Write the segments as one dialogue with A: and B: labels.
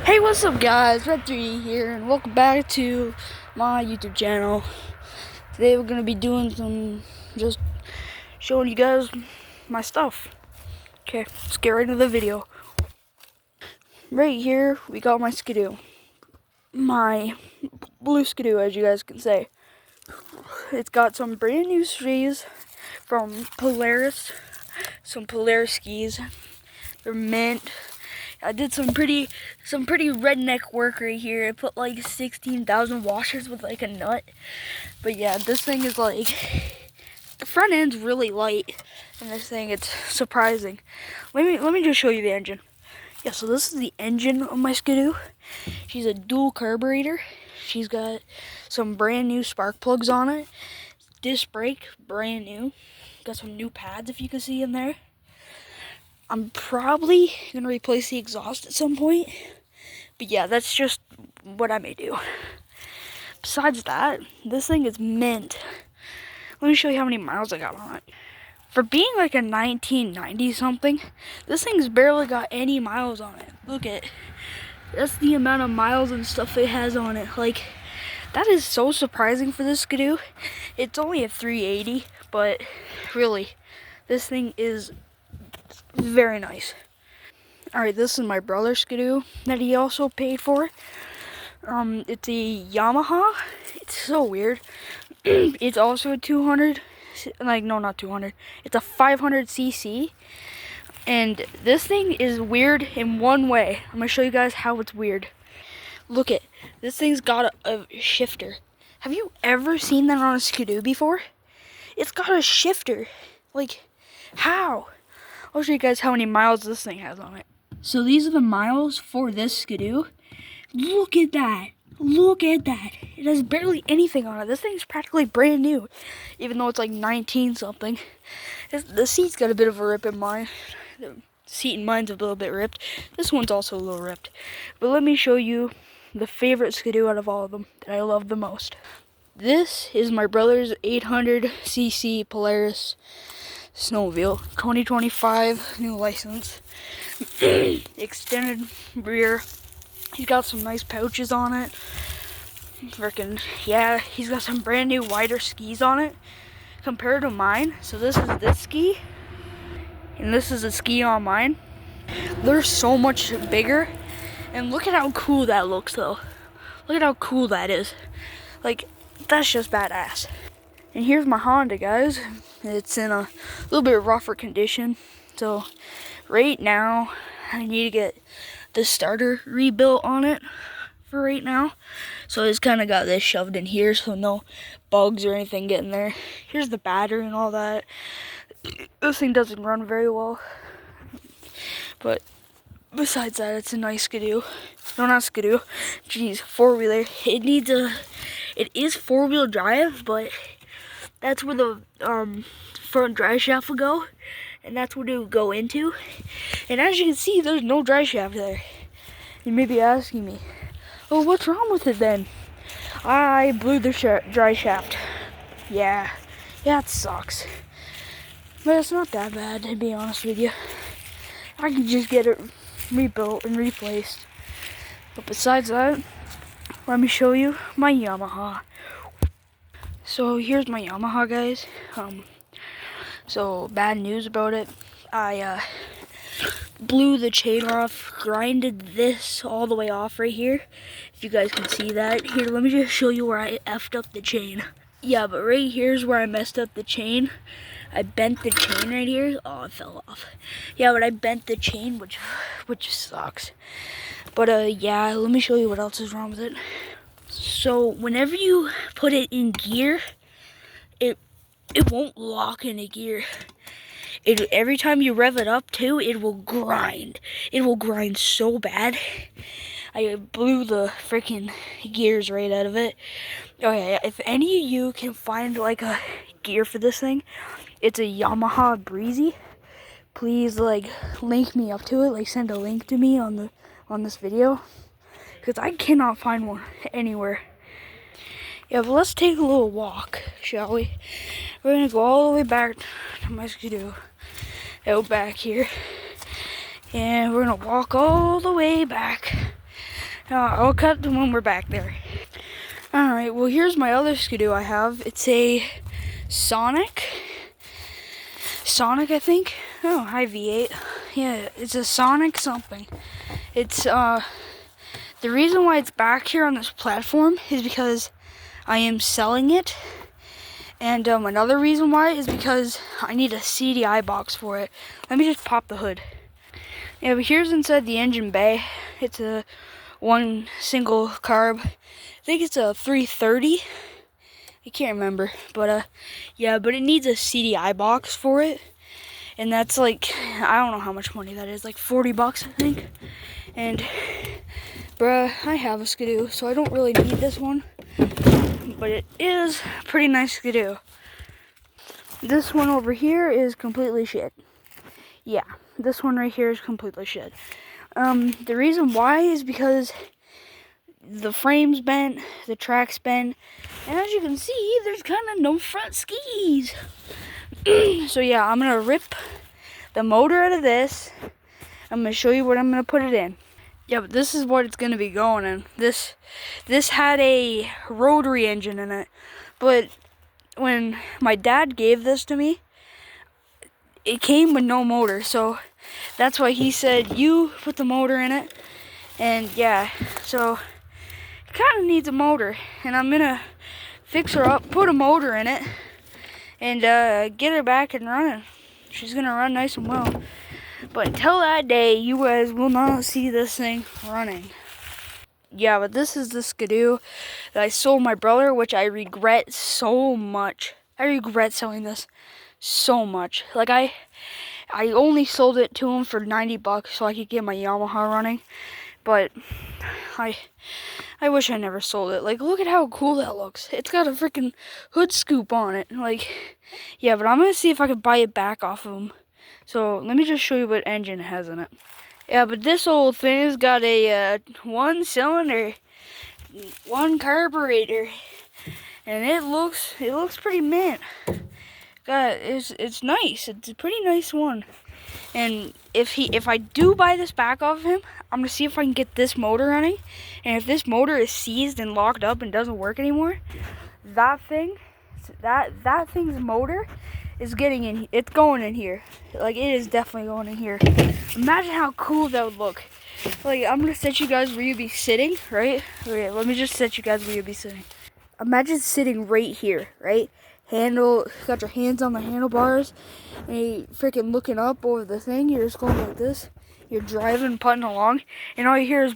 A: Hey, what's up, guys? Red3 here, and welcome back to my YouTube channel. Today we're gonna be doing just showing you guys my stuff. Okay, let's get right into the video. Right here, we got my Skidoo. My blue Skidoo, as you guys can say. It's got some brand new skis from Polaris. Some Polaris skis. They're mint. I did some pretty redneck work right here. I put like 16,000 washers with like a nut. But yeah, this thing is like, the front end's really light, and this thing, it's surprising. Let me just show you the engine. Yeah, so this is the engine of my Skidoo. She's a dual carburetor. She's got some brand new spark plugs on it. Disc brake, brand new. Got some new pads, if you can see in there. I'm probably gonna replace the exhaust at some point, but yeah, that's just what I may do. Besides that, this thing is mint. Let me show you how many miles I got on it. For being like a 1990 something, this thing's barely got any miles on it. Look at it. That's the amount of miles and stuff it has on it. Like, that is so surprising for this Skidoo. It's only a 380, but really, this thing is very nice. Alright, this is my brother's Skidoo that he also paid for. It's a Yamaha. It's so weird. It's also a 200, like, no, not 200. It's a 500cc. And this thing is weird in one way. I'm gonna show you guys how it's weird. Look at this thing's got a shifter. Have you ever seen that on a Skidoo before? It's got a shifter. Like, how? I'll show you guys how many miles this thing has on it. So these are the miles for this Skidoo. Look at that. Look at that. It has barely anything on it. This thing's practically brand new, even though it's like 19 something. The seat's got a bit of a rip in mine. The seat in mine's a little bit ripped. This one's also a little ripped. But let me show you the favorite Skidoo out of all of them that I love the most. This is my brother's 800cc Polaris snowmobile, 2025, new license. Extended rear. He's got some nice pouches on it. Freaking, yeah, he's got some brand new wider skis on it compared to mine. So this is this ski, and this is a ski on mine. They're so much bigger, and look at how cool that looks though. Look at how cool that is. Like, that's just badass. And here's my Honda, guys. It's in a little bit rougher condition. So right now, I need to get the starter rebuilt on it for right now. So I just kind of got this shoved in here so no bugs or anything get in there. Here's the battery and all that. This thing doesn't run very well. But besides that, it's a nice Skidoo. No, not Skidoo. Jeez, four-wheeler. It is four-wheel drive, but that's where the front drive shaft will go, and that's what it will go into. And as you can see, there's no drive shaft there. You may be asking me, oh, what's wrong with it then? I blew the drive shaft. Yeah, it sucks. But it's not that bad, to be honest with you. I can just get it rebuilt and replaced. But besides that, let me show you my Yamaha. So here's my Yamaha, guys. So bad news about it. I blew the chain off, grinded this all the way off right here. If you guys can see that. Here, let me just show you where I effed up the chain. Yeah, but right here's where I messed up the chain. I bent the chain right here. Oh, it fell off. Yeah, but I bent the chain, which sucks. But yeah, let me show you what else is wrong with it. So whenever you put it in gear, it won't lock in a gear. Every time you rev it up too, it will grind. It will grind so bad. I blew the freaking gears right out of it. Okay, if any of you can find like a gear for this thing, it's a Yamaha Breezy. Please, like, link me up to it. Like, send a link to me on this video, because I cannot find one anywhere. Yeah, but let's take a little walk, shall we? We're gonna go all the way back to my Skidoo, out back here, and we're gonna walk all the way back I'll cut them when we're back there. Alright, well here's my other Skidoo I have. It's a Sonic, I think. Oh, hi V8. Yeah, it's a Sonic something. It's, the reason why it's back here on this platform is because I am selling it. And another reason why is because I need a CDI box for it. Let me just pop the hood. Yeah, but here's inside the engine bay. It's a one single carb. I think it's a 330. I can't remember, but yeah, but it needs a CDI box for it. And that's like, I don't know how much money that is, like 40 bucks, I think. And, bruh, I have a Skidoo, so I don't really need this one. But it is a pretty nice Skidoo. This one over here is completely shit. Yeah, this one right here is completely shit. The reason why is because the frame's bent, the track's bent, and as you can see, there's kind of no front skis. So yeah, I'm gonna rip the motor out of this. I'm gonna show you what I'm gonna put it in. Yeah, but this is what it's gonna be going in. This had a rotary engine in it, but when my dad gave this to me, it came with no motor, so that's why he said you put the motor in it. And yeah, so it kind of needs a motor, and I'm gonna fix her up, put a motor in it, and get her back and running. She's gonna run nice and well. But until that day, you guys will not see this thing running. Yeah, but this is the Skidoo that I sold my brother, which I regret so much. I regret selling this so much. Like, I only sold it to him for 90 bucks so I could get my Yamaha running. But I wish I never sold it. Like, look at how cool that looks. It's got a freaking hood scoop on it. Like, yeah, but I'm going to see if I can buy it back off of him. So, let me just show you what engine it has in it. Yeah, but this old thing's got a one cylinder, one carburetor, and it looks pretty mint. It's nice. It's a pretty nice one. And if I do buy this back off of him, I'm gonna see if I can get this motor running. And if this motor is seized and locked up and doesn't work anymore, that thing's motor is getting in. It's going in here. Like, it is definitely going in here. Imagine how cool that would look. Like, I'm gonna set you guys where you'd be sitting, right? Okay, let me just set you guys where you'd be sitting. Imagine sitting right here, right? Got your hands on the handlebars, and you freaking looking up over the thing. You're just going like this. You're driving, putting along, and all you hear is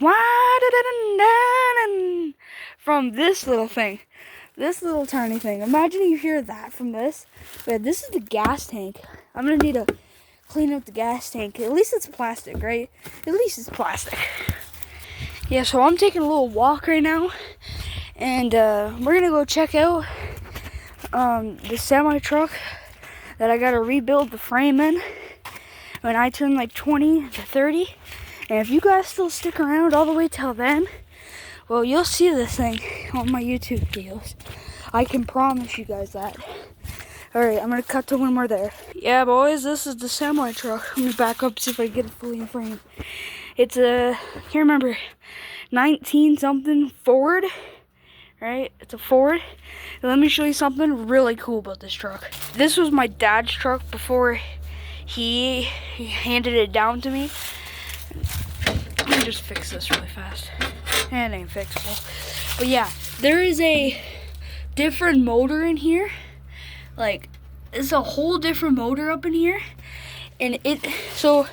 A: from this little thing. This little tiny thing. Imagine you hear that from this. Yeah, this is the gas tank. I'm gonna need to clean up the gas tank. At least it's plastic, right? At least it's plastic. Yeah, so I'm taking a little walk right now, and we're gonna go check out the semi truck that I gotta rebuild the frame in when I turn like 20 to 30. And if you guys still stick around all the way till then, well, you'll see this thing on my YouTube videos. I can promise you guys that. Alright, I'm gonna cut to when we're there. Yeah, boys, this is the semi truck. Let me back up, see if I can get it fully in frame. It's a, I can't remember, 19 something Ford, right? It's a Ford. And let me show you something really cool about this truck. This was my dad's truck before he handed it down to me. Let me just fix this really fast. It ain't fixable. But yeah, there is a different motor in here. Like, it's a whole different motor up in here. And so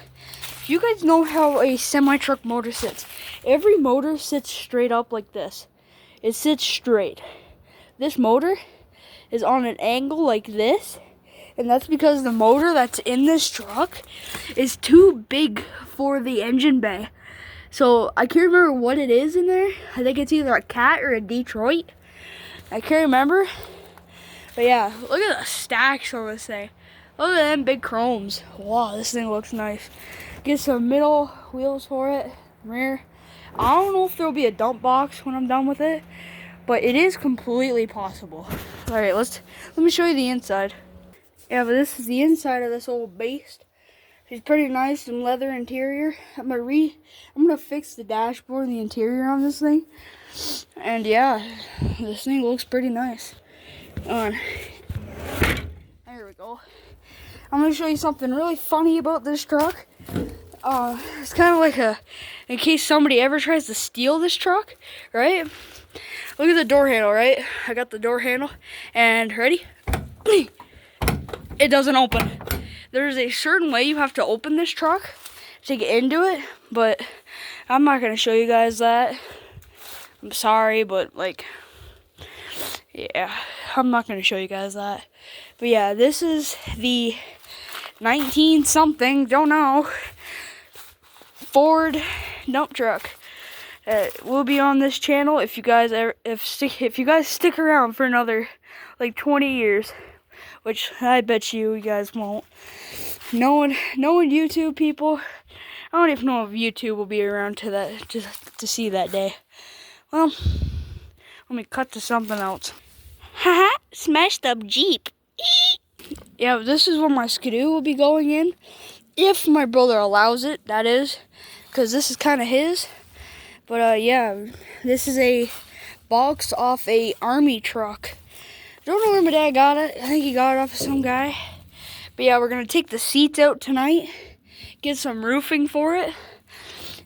A: you guys know how a semi-truck motor sits. Every motor sits straight up like this. It sits straight. This motor is on an angle like this. And that's because the motor that's in this truck is too big for the engine bay. So I can't remember what it is in there. I think it's either a Cat or a Detroit. I can't remember. But yeah, look at the stacks on this thing. Look at them big chromes. Wow, this thing looks nice. Get some middle wheels for it, rear. I don't know if there'll be a dump box when I'm done with it, but it is completely possible. All right, let me show you the inside. Yeah, but this is the inside of this old beast. It's pretty nice, some leather interior. I'm gonna fix the dashboard and the interior on this thing. And yeah, this thing looks pretty nice. There we go. I'm gonna show you something really funny about this truck. It's kind of like in case somebody ever tries to steal this truck, right? Look at the door handle, right? I got the door handle, and ready? It doesn't open. There's a certain way you have to open this truck to get into it, but I'm not gonna show you guys that. I'm sorry, but like, yeah, I'm not gonna show you guys that. But yeah, this is the 19 something, don't know, Ford dump truck. Will be on this channel if you guys if you guys stick around for another like 20 years, which I bet you guys won't. Knowing YouTube people, I don't even know if YouTube will be around to see that day. Well, let me cut to something else. Haha, smashed up Jeep. Yeah, this is where my Skidoo will be going in, if my brother allows it, that is, because this is kind of his. But yeah, this is a box off a army truck. Don't know where my dad got it. I think he got it off of some guy. But yeah, we're gonna take the seats out tonight, get some roofing for it,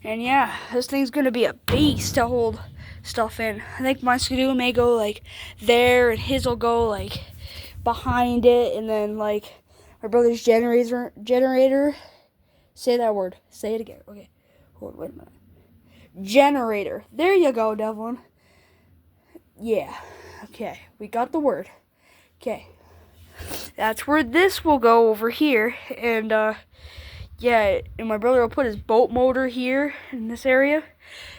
A: and yeah, this thing's gonna be a beast to hold stuff in. I think my Skidoo may go like there, and his will go like behind it, and then like my brother's generator. Say that word. Say it again. Okay. Hold on, wait a minute. Generator. There you go, Devlin. Yeah. Okay. We got the word. Okay. That's where this will go over here. And yeah, and my brother will put his boat motor here in this area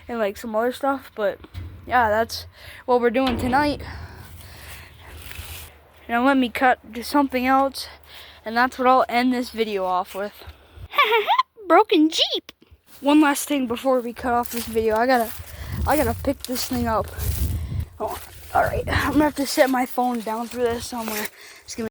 A: and like some other stuff. But yeah, that's what we're doing tonight. Now let me cut to something else, and that's what I'll end this video off with. Broken Jeep. One last thing before we cut off this video. I gotta pick this thing up. Oh, all right. I'm gonna have to set my phone down for this somewhere. It's gonna